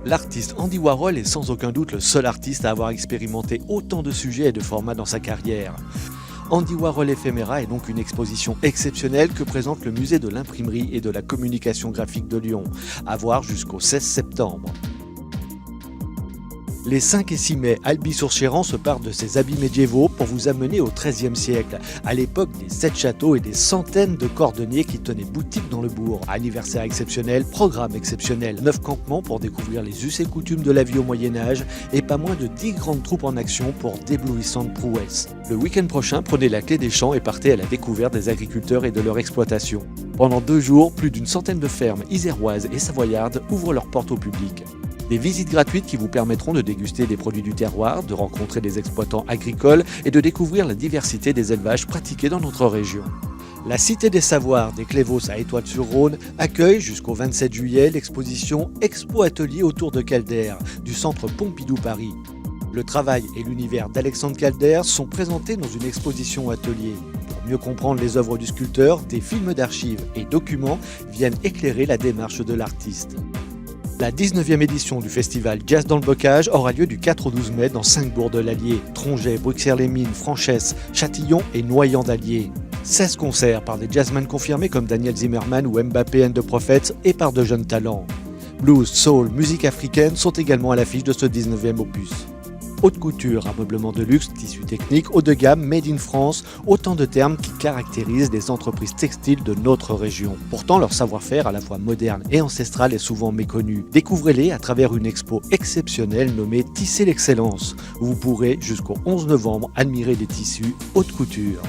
L'artiste Andy Warhol est sans aucun doute le seul artiste à avoir expérimenté autant de sujets et de formats dans sa carrière. Andy Warhol Ephéméra est donc une exposition exceptionnelle que présente le musée de l'imprimerie et de la communication graphique de Lyon, à voir jusqu'au 16 septembre. Les 5 et 6 mai, Alby-sur-Chéran se part de ses habits médiévaux pour vous amener au XIIIe siècle, à l'époque des 7 châteaux et des centaines de cordonniers qui tenaient boutique dans le bourg. Anniversaire exceptionnel, programme exceptionnel, 9 campements pour découvrir les us et coutumes de la vie au Moyen-Âge et pas moins de 10 grandes troupes en action pour d'éblouissantes prouesses. Le week-end prochain, prenez la clé des champs et partez à la découverte des agriculteurs et de leur exploitation. Pendant 2 jours, plus d'une centaine de fermes iséroises et savoyardes ouvrent leurs portes au public. Des visites gratuites qui vous permettront de déguster des produits du terroir, de rencontrer des exploitants agricoles et de découvrir la diversité des élevages pratiqués dans notre région. La Cité des Savoirs des Clévos à Étoile-sur-Rhône accueille jusqu'au 27 juillet l'exposition Expo Atelier autour de Calder du Centre Pompidou Paris. Le travail et l'univers d'Alexandre Calder sont présentés dans une exposition atelier. Pour mieux comprendre les œuvres du sculpteur, des films d'archives et documents viennent éclairer la démarche de l'artiste. La 19e édition du festival Jazz dans le Bocage aura lieu du 4 au 12 mai dans 5 bourgs de l'Allier, Tronget, Bruxelles-les-Mines, Franchesse, Châtillon et Noyant d'Allier. 16 concerts par des jazzmen confirmés comme Daniel Zimmerman ou Mbappé and the Prophets et par de jeunes talents. Blues, soul, musique africaine sont également à l'affiche de ce 19e opus. Haute couture, ameublement de luxe, tissus techniques, haut de gamme, made in France, autant de termes qui caractérisent les entreprises textiles de notre région. Pourtant, leur savoir-faire à la fois moderne et ancestral est souvent méconnu. Découvrez-les à travers une expo exceptionnelle nommée Tisser l'excellence, où vous pourrez jusqu'au 11 novembre admirer des tissus haute couture.